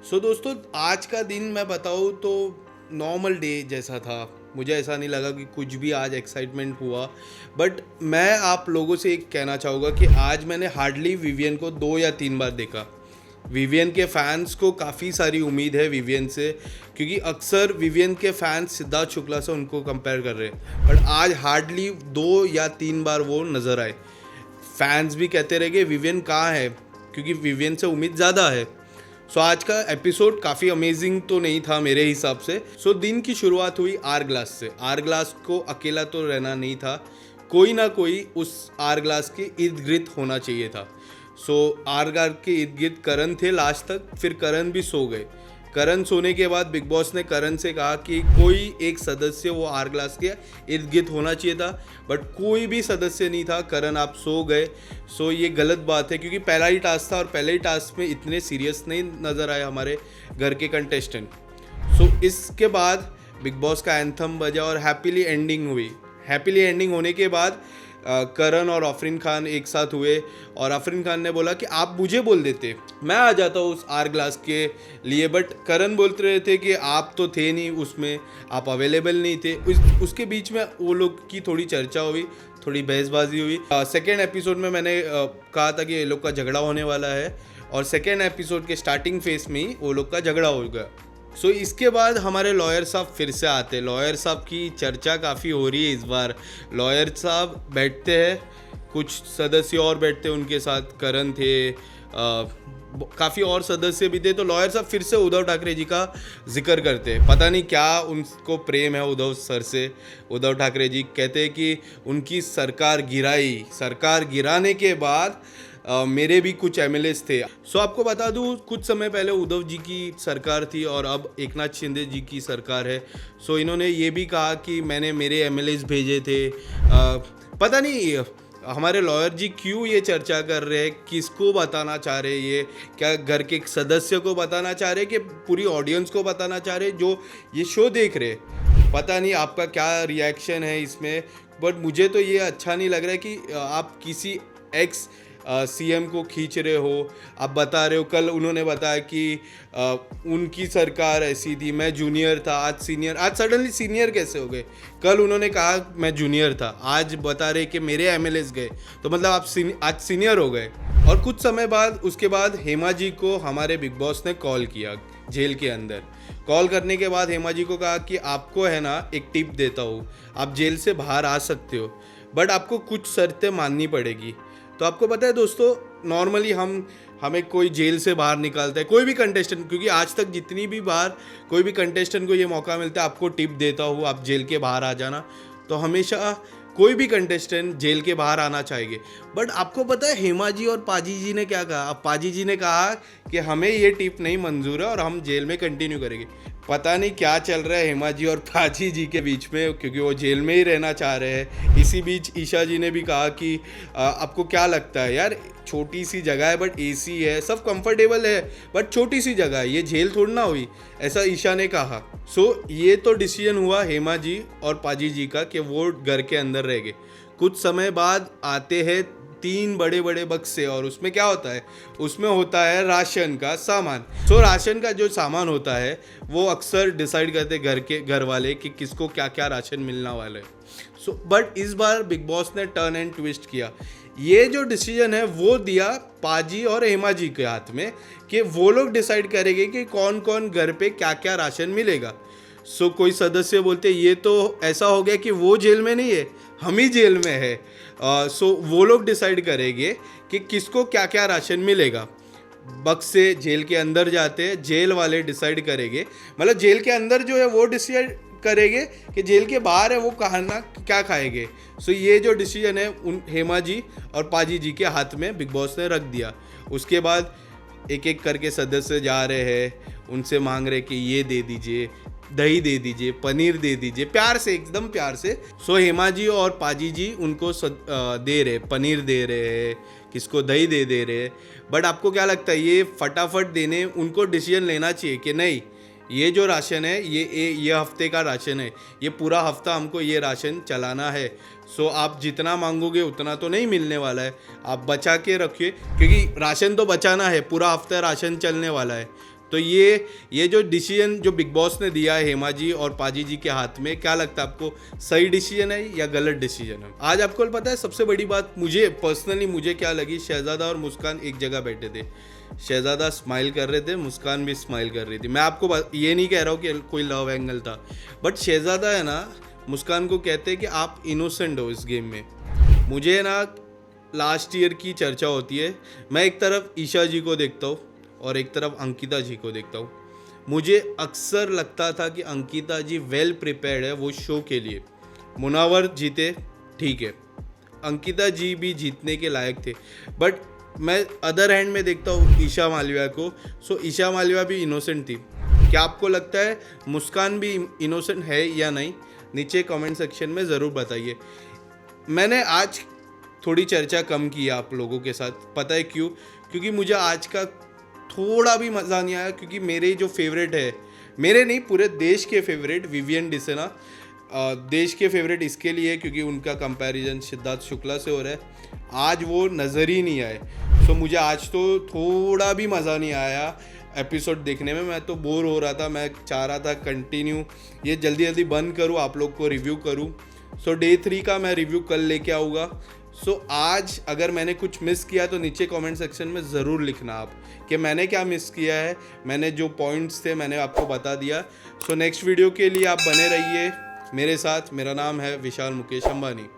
सो दोस्तों, आज का दिन मैं बताऊँ तो नॉर्मल डे जैसा था। मुझे ऐसा नहीं लगा कि कुछ भी आज एक्साइटमेंट हुआ। बट मैं आप लोगों से एक कहना चाहूँगा कि आज मैंने हार्डली विवियन को 2 या 3 बार देखा। विवियन के फैंस को काफ़ी सारी उम्मीद है विवियन से, क्योंकि अक्सर विवियन के फैंस सिद्धार्थ शुक्ला से उनको कंपेयर कर रहे हैं। बट आज हार्डली 2 या 3 बार वो नज़र आए। फैंस भी कहते रहे कि विवियन कहाँ है, क्योंकि विवियन से उम्मीद ज़्यादा है। सो आज का एपिसोड काफ़ी अमेजिंग तो नहीं था मेरे हिसाब से। दिन की शुरुआत हुई आर ग्लास से। आर ग्लास को अकेला तो रहना नहीं था, कोई ना कोई उस आर ग्लास के इर्द गिर्द होना चाहिए था। आर ग्लास के इर्द गिर्द करण थे लास्ट तक, फिर करण भी सो गए। करण सोने के बाद बिग बॉस ने करण से कहा कि कोई एक सदस्य वो आर ग्लास के इर्द गिर्द होना चाहिए था, बट कोई भी सदस्य नहीं था। करण आप सो गए। ये गलत बात है, क्योंकि पहला ही टास्क था और पहले ही टास्क में इतने सीरियस नहीं नज़र आए हमारे घर के कंटेस्टेंट। इसके बाद बिग बॉस का एंथम बजा और हैप्पीली एंडिंग हुई। हैप्पीली एंडिंग होने के बाद करण और आफरीन खान एक साथ हुए और आफरीन खान ने बोला कि आप मुझे बोल देते, मैं आ जाता हूँ उस आर ग्लास के लिए। बट करण बोलते रहे थे कि आप तो थे नहीं उसमें, आप अवेलेबल नहीं थे। उसके बीच में वो लोग की थोड़ी चर्चा हुई, थोड़ी बहसबाजी हुई। सेकेंड एपिसोड में मैंने कहा था कि ये लोग का झगड़ा होने वाला है, और सेकेंड एपिसोड के स्टार्टिंग फेज में ही वो लोग का झगड़ा हो गया। इसके बाद हमारे लॉयर साहब फिर से आते। लॉयर साहब की चर्चा काफ़ी हो रही है इस बार। लॉयर साहब बैठते हैं, कुछ सदस्य और बैठते हैं उनके साथ, करण थे, काफ़ी और सदस्य भी थे। तो लॉयर साहब फिर से उद्धव ठाकरे जी का जिक्र करते हैं। पता नहीं क्या उनको प्रेम है उद्धव सर से। उद्धव ठाकरे जी कहते हैं कि उनकी सरकार गिराई, सरकार गिराने के बाद मेरे भी कुछ एमएलएस थे। आपको बता दूं, कुछ समय पहले उद्धव जी की सरकार थी और अब एकनाथ शिंदे जी की सरकार है। इन्होंने ये भी कहा कि मैंने मेरे एमएलएस भेजे थे। पता नहीं हमारे लॉयर जी क्यों ये चर्चा कर रहे हैं, किसको बताना चाह रहे हैं ये? क्या घर के सदस्य को बताना चाह रहे हैं कि पूरी ऑडियंस को बताना चाह रहे हैं जो ये शो देख रहे हैं? पता नहीं आपका क्या रिएक्शन है इसमें, बट मुझे तो ये अच्छा नहीं लग रहा है कि आप किसी एक्स सीएम को खींच रहे हो। आप बता रहे हो, कल उन्होंने बताया कि उनकी सरकार ऐसी थी, मैं जूनियर था, आज सीनियर। आज सडनली सीनियर कैसे हो गए? कल उन्होंने कहा मैं जूनियर था, आज बता रहे कि मेरे एमएलएस गए, तो मतलब आप आज सीनियर हो गए। और कुछ समय बाद उसके बाद हेमा जी को हमारे बिग बॉस ने कॉल किया जेल के अंदर। कॉल करने के बाद हेमा जी को कहा कि आपको है ना एक टिप देता हूँ, आप जेल से बाहर आ सकते हो, बट आपको कुछ शर्तें माननी पड़ेगी। तो आपको पता है दोस्तों, नॉर्मली हमें कोई जेल से बाहर निकालता है, कोई भी कंटेस्टेंट, क्योंकि आज तक जितनी भी बार कोई भी कंटेस्टेंट को ये मौका मिलता है आपको टिप देता हूँ आप जेल के बाहर आ जाना, तो हमेशा कोई भी कंटेस्टेंट जेल के बाहर आना चाहेंगे। बट आपको पता है हेमा जी और पाजी जी ने क्या कहा? अब पाजी जी ने कहा कि हमें ये टिप नहीं मंजूर है और हम जेल में कंटिन्यू करेंगे। पता नहीं क्या चल रहा है हेमा जी और पाजी जी के बीच में, क्योंकि वो जेल में ही रहना चाह रहे हैं। इसी बीच ईशा जी ने भी कहा कि आपको क्या लगता है यार, छोटी सी जगह है बट एसी है, सब कंफर्टेबल है, बट छोटी सी जगह है, ये जेल थोड़ी ना हुई, ऐसा ईशा ने कहा। ये तो डिसीजन हुआ हेमा जी और पाजी जी का कि वो घर के अंदर रह गए। कुछ समय बाद आते हैं 3 बड़े बड़े बक्से, और उसमें क्या होता है? उसमें होता है राशन का सामान। राशन का जो सामान होता है वो अक्सर डिसाइड करते घर वाले कि किसको क्या क्या राशन मिलना वाला है। बट इस बार बिग बॉस ने टर्न एंड ट्विस्ट किया। ये जो डिसीजन है वो दिया पाजी और हेमा जी के हाथ में, कि वो लोग डिसाइड करेंगे कि कौन कौन घर पे क्या क्या राशन मिलेगा। कोई सदस्य बोलते ये तो ऐसा हो गया कि वो जेल में नहीं है, हम ही जेल में है। वो लोग डिसाइड करेंगे कि किसको क्या क्या राशन मिलेगा। बक्से जेल के अंदर जाते हैं, जेल वाले डिसाइड करेंगे, मतलब जेल के अंदर जो है वो डिसाइड करेंगे कि जेल के बाहर है वो खाना क्या खाएंगे। ये जो डिसीजन है उन हेमा जी और पाजी जी के हाथ में बिग बॉस ने रख दिया। उसके बाद एक एक करके सदस्य जा रहे हैं, उनसे मांग रहे कि ये दे दीजिए, दही दे दीजिए, पनीर दे दीजिए, प्यार से, एकदम प्यार से। हेमा जी और पाजी जी उनको दे रहे, पनीर दे रहे हैं, किसको दही दे रहे। बट आपको क्या लगता है, ये फटाफट देने उनको डिसीजन लेना चाहिए कि नहीं, ये जो राशन है ये हफ्ते का राशन है, ये पूरा हफ्ता हमको ये राशन चलाना है। आप जितना मांगोगे उतना तो नहीं मिलने वाला है, आप बचा के रखिए, क्योंकि राशन तो बचाना है, पूरा हफ्ता राशन चलने वाला है। तो ये जो डिसीजन जो बिग बॉस ने दिया है हेमा जी और पाजी जी के हाथ में, क्या लगता है आपको, सही डिसीजन है या गलत डिसीजन है? आज आपको पता है सबसे बड़ी बात मुझे पर्सनली मुझे क्या लगी, शहजादा और मुस्कान एक जगह बैठे थे, शहजादा स्माइल कर रहे थे, मुस्कान भी स्माइल कर रही थी। मैं आपको ये नहीं कह रहा हूँ कि कोई लव एंगल था, बट शहजादा है ना मुस्कान को कहते हैं कि आप इनोसेंट हो इस गेम में। मुझे ना लास्ट ईयर की चर्चा होती है, मैं एक तरफ ईशा जी को देखता हूँ और एक तरफ अंकिता जी को देखता हूँ। मुझे अक्सर लगता था कि अंकिता जी वेल प्रिपेयर्ड है वो शो के लिए। मुनावर जीते, ठीक है, अंकिता जी भी जीतने के लायक थे, बट मैं अदर हैंड में देखता हूँ ईशा मालविया को। सो ईशा मालविया भी इनोसेंट थी। क्या आपको लगता है मुस्कान भी इनोसेंट है या नहीं? नीचे कमेंट सेक्शन में ज़रूर बताइए। मैंने आज थोड़ी चर्चा कम की है आप लोगों के साथ, पता है क्यों? क्योंकि मुझे आज का थोड़ा भी मज़ा नहीं आया, क्योंकि मेरे जो फेवरेट है, मेरे नहीं पूरे देश के फेवरेट विवियन डिसेना, देश के फेवरेट इसके लिए क्योंकि उनका कंपैरिजन सिद्धार्थ शुक्ला से हो रहा है, आज वो नज़र ही नहीं आए। सो मुझे आज तो थोड़ा भी मज़ा नहीं आया एपिसोड देखने में। मैं तो बोर हो रहा था, मैं चाह रहा था कंटिन्यू ये जल्दी जल्दी बंद करूँ, आप लोग को रिव्यू करूँ। सो डे 3 का मैं रिव्यू कल लेके आऊँगा। सो आज अगर मैंने कुछ मिस किया तो नीचे कमेंट सेक्शन में ज़रूर लिखना आप कि मैंने क्या मिस किया है। मैंने जो पॉइंट्स थे मैंने आपको बता दिया। सो नेक्स्ट वीडियो के लिए आप बने रहिए मेरे साथ। मेरा नाम है विशाल मुकेश अंबानी।